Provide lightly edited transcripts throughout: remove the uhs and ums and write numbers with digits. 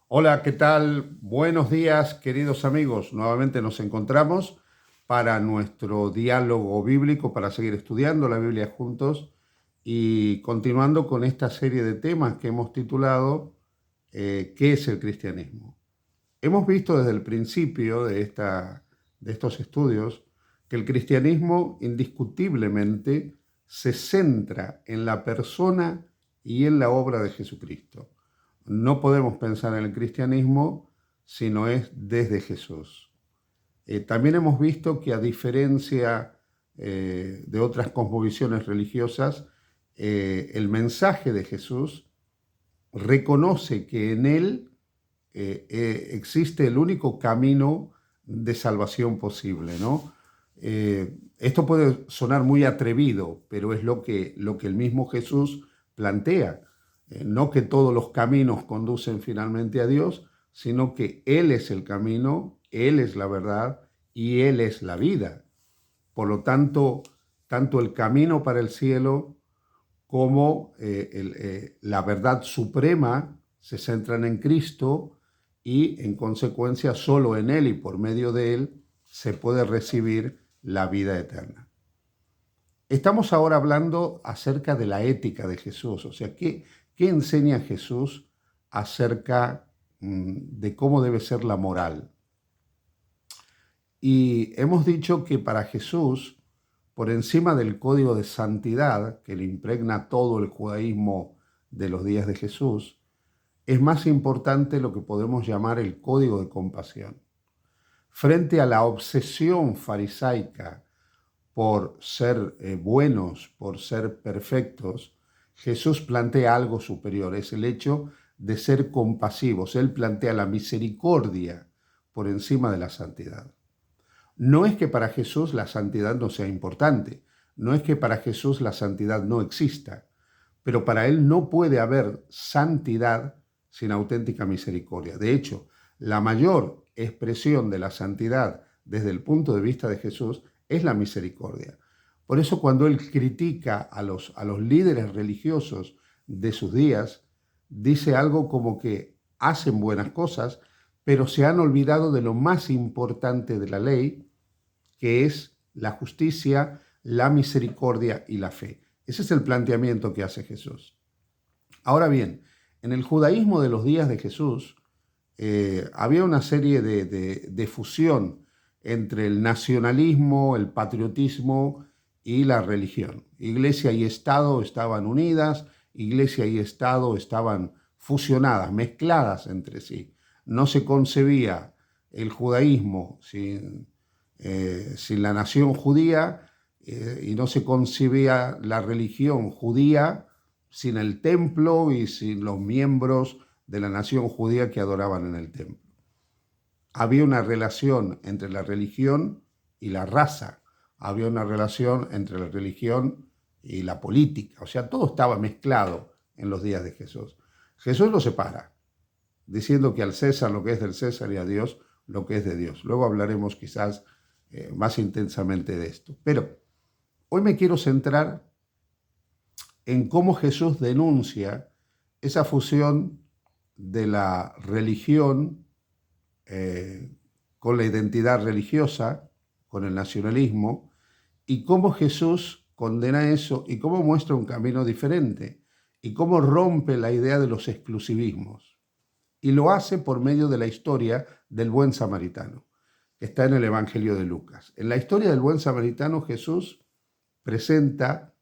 Hola, ¿qué tal? Buenos días, queridos amigos. Nuevamente nos encontramos para nuestro diálogo bíblico, para seguir estudiando la Biblia juntos y continuando con esta serie de temas que hemos titulado ¿Qué es el cristianismo? Hemos visto desde el principio de estos estudios que el cristianismo indiscutiblemente se centra en la persona y en la obra de Jesucristo. No podemos pensar en el cristianismo si no es desde Jesús. También hemos visto que a diferencia de otras cosmovisiones religiosas, el mensaje de Jesús reconoce que en él existe el único camino de salvación posible, ¿no? Esto puede sonar muy atrevido, pero es lo que el mismo Jesús plantea. No que todos los caminos conducen finalmente a Dios, sino que Él es el camino, Él es la verdad y Él es la vida. Por lo tanto, tanto el camino para el cielo como la verdad suprema se centran en Cristo y en consecuencia solo en Él y por medio de Él se puede recibir la vida eterna. Estamos ahora hablando acerca de la ética de Jesús, o sea, ¿qué enseña Jesús acerca de cómo debe ser la moral? Y hemos dicho que para Jesús, por encima del código de santidad que le impregna todo el judaísmo de los días de Jesús, es más importante lo que podemos llamar el código de compasión. Frente a la obsesión farisaica por ser buenos, por ser perfectos, Jesús plantea algo superior, es el hecho de ser compasivos. Él plantea la misericordia por encima de la santidad. No es que para Jesús la santidad no sea importante, no es que para Jesús la santidad no exista, pero para Él no puede haber santidad sin auténtica misericordia. De hecho, la mayor expresión de la santidad desde el punto de vista de Jesús es la misericordia. Por eso cuando Él critica a los líderes religiosos de sus días, dice algo como que hacen buenas cosas, pero se han olvidado de lo más importante de la ley, que es la justicia, la misericordia y la fe. Ese es el planteamiento que hace Jesús. Ahora bien, en el judaísmo de los días de Jesús había una serie de fusión entre el nacionalismo, el patriotismo y la religión. Iglesia y Estado estaban unidas, Iglesia y Estado estaban fusionadas, mezcladas entre sí. No se concebía el judaísmo sin la nación judía y no se concebía la religión judía sin el templo y sin los miembros de la nación judía que adoraban en el templo. Había una relación entre la religión y la raza, había una relación entre la religión y la política, o sea, todo estaba mezclado en los días de Jesús. Jesús lo separa, diciendo que al César lo que es del César y a Dios lo que es de Dios. Luego hablaremos quizás más intensamente de esto. Pero hoy me quiero centrar en cómo Jesús denuncia esa fusión de la religión con la identidad religiosa, con el nacionalismo, y cómo Jesús condena eso y cómo muestra un camino diferente y cómo rompe la idea de los exclusivismos. Y lo hace por medio de la historia del buen samaritano, que está en el Evangelio de Lucas. En la historia del buen samaritano, Jesús presenta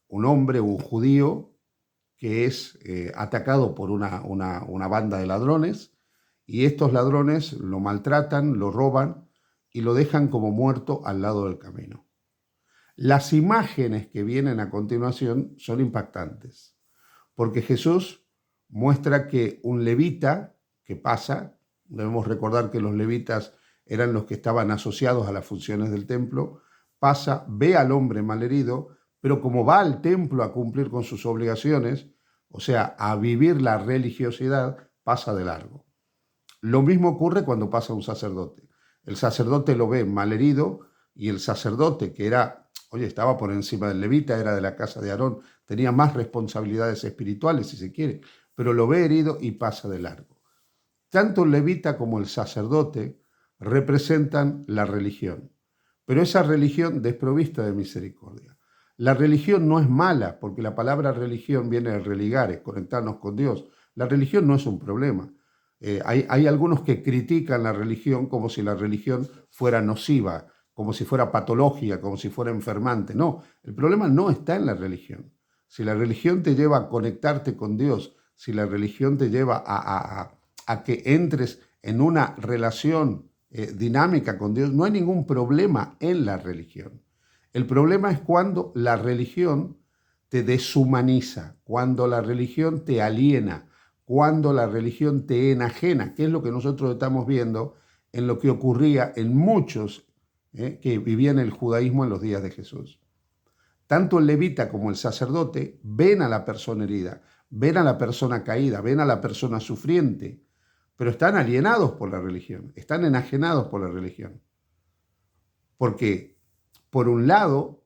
un hombre, un judío, que es atacado por una banda de ladrones, y estos ladrones lo maltratan, lo roban y lo dejan como muerto al lado del camino. Las imágenes que vienen a continuación son impactantes, porque Jesús muestra que un levita que pasa, debemos recordar que los levitas eran los que estaban asociados a las funciones del templo, pasa, ve al hombre malherido, pero como va al templo a cumplir con sus obligaciones, o sea, a vivir la religiosidad, pasa de largo. Lo mismo ocurre cuando pasa un sacerdote. El sacerdote lo ve malherido y el sacerdote, que estaba por encima del levita, era de la casa de Aarón, tenía más responsabilidades espirituales, si se quiere, pero lo ve herido y pasa de largo. Tanto el levita como el sacerdote representan la religión, pero esa religión desprovista de misericordia. La religión no es mala, porque la palabra religión viene de religare, conectarnos con Dios. La religión no es un problema. Hay algunos que critican la religión como si la religión fuera nociva, como si fuera patológica, como si fuera enfermante. No, el problema no está en la religión. Si la religión te lleva a conectarte con Dios, si la religión te lleva a que entres en una relación dinámica con Dios, no hay ningún problema en la religión. El problema es cuando la religión te deshumaniza, cuando la religión te aliena, cuando la religión te enajena, que es lo que nosotros estamos viendo en lo que ocurría en muchos que vivían el judaísmo en los días de Jesús. Tanto el levita como el sacerdote ven a la persona herida, ven a la persona caída, ven a la persona sufriente, pero están alienados por la religión, están enajenados por la religión. Porque, por un lado,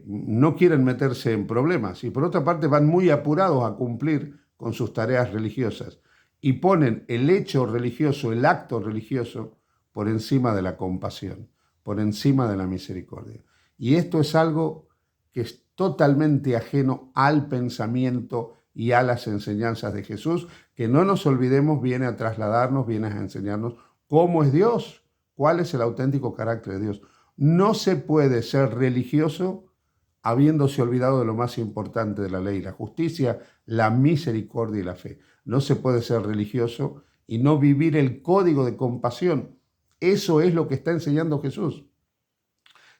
no quieren meterse en problemas y por otra parte van muy apurados a cumplir con sus tareas religiosas y ponen el hecho religioso, el acto religioso, por encima de la compasión, por encima de la misericordia. Y esto es algo que es totalmente ajeno al pensamiento y a las enseñanzas de Jesús, que no nos olvidemos, viene a trasladarnos, viene a enseñarnos cómo es Dios, cuál es el auténtico carácter de Dios. No se puede ser religioso habiéndose olvidado de lo más importante de la ley, la justicia, la misericordia y la fe. No se puede ser religioso y no vivir el código de compasión. Eso es lo que está enseñando Jesús.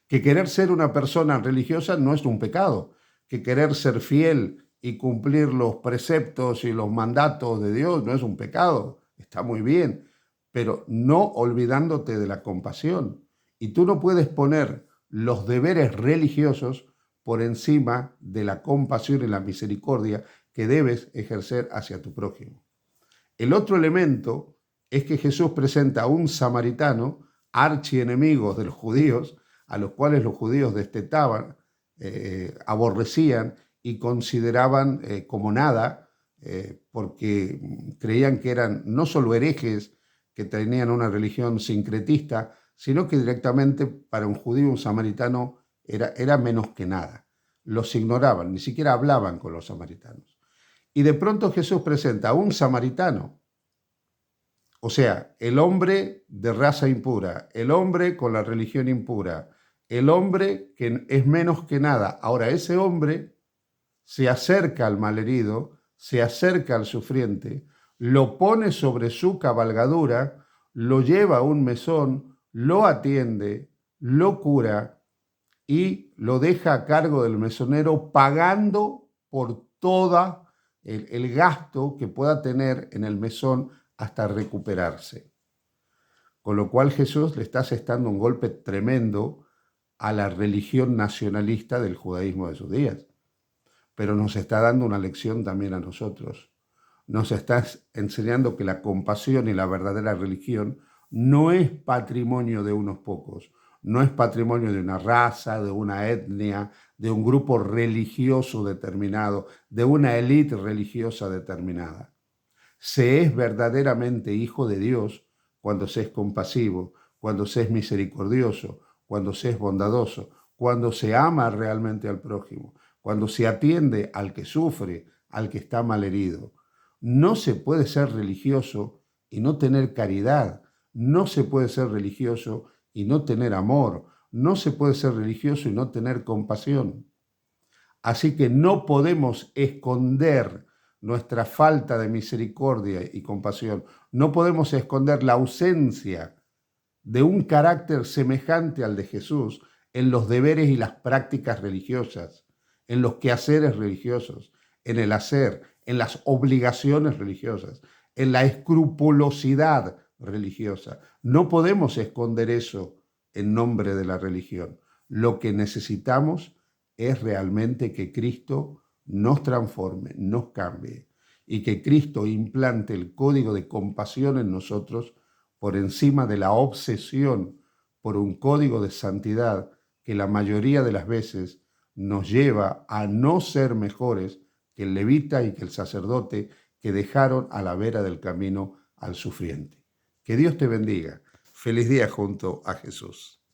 Que querer ser una persona religiosa no es un pecado, que querer ser fiel y cumplir los preceptos y los mandatos de Dios no es un pecado, está muy bien, pero no olvidándote de la compasión. Y tú no puedes poner los deberes religiosos por encima de la compasión y la misericordia que debes ejercer hacia tu prójimo. El otro elemento es que Jesús presenta a un samaritano, archienemigos de los judíos, a los cuales los judíos detestaban, aborrecían y consideraban como nada, porque creían que eran no solo herejes, que tenían una religión sincretista, sino que directamente para un judío, un samaritano, era menos que nada. Los ignoraban, ni siquiera hablaban con los samaritanos. Y de pronto Jesús presenta a un samaritano, o sea, el hombre de raza impura, el hombre con la religión impura, el hombre que es menos que nada. Ahora, ese hombre se acerca al malherido, se acerca al sufriente, lo pone sobre su cabalgadura, lo lleva a un mesón, lo atiende, lo cura y lo deja a cargo del mesonero pagando por todo el gasto que pueda tener en el mesón hasta recuperarse. Con lo cual Jesús le está asestando un golpe tremendo a la religión nacionalista del judaísmo de sus días. Pero nos está dando una lección también a nosotros. Nos está enseñando que la compasión y la verdadera religión no es patrimonio de unos pocos, no es patrimonio de una raza, de una etnia, de un grupo religioso determinado, de una élite religiosa determinada. Se es verdaderamente hijo de Dios cuando se es compasivo, cuando se es misericordioso, cuando se es bondadoso, cuando se ama realmente al prójimo, cuando se atiende al que sufre, al que está malherido. No se puede ser religioso y no tener caridad. No se puede ser religioso y no tener amor. No se puede ser religioso y no tener compasión. Así que no podemos esconder nuestra falta de misericordia y compasión. No podemos esconder la ausencia de un carácter semejante al de Jesús en los deberes y las prácticas religiosas, en los quehaceres religiosos, en el hacer, en las obligaciones religiosas, en la escrupulosidad religiosa. No podemos esconder eso en nombre de la religión. Lo que necesitamos es realmente que Cristo nos transforme, nos cambie y que Cristo implante el código de compasión en nosotros por encima de la obsesión por un código de santidad que la mayoría de las veces nos lleva a no ser mejores que el levita y que el sacerdote que dejaron a la vera del camino al sufriente. Que Dios te bendiga. Feliz día junto a Jesús.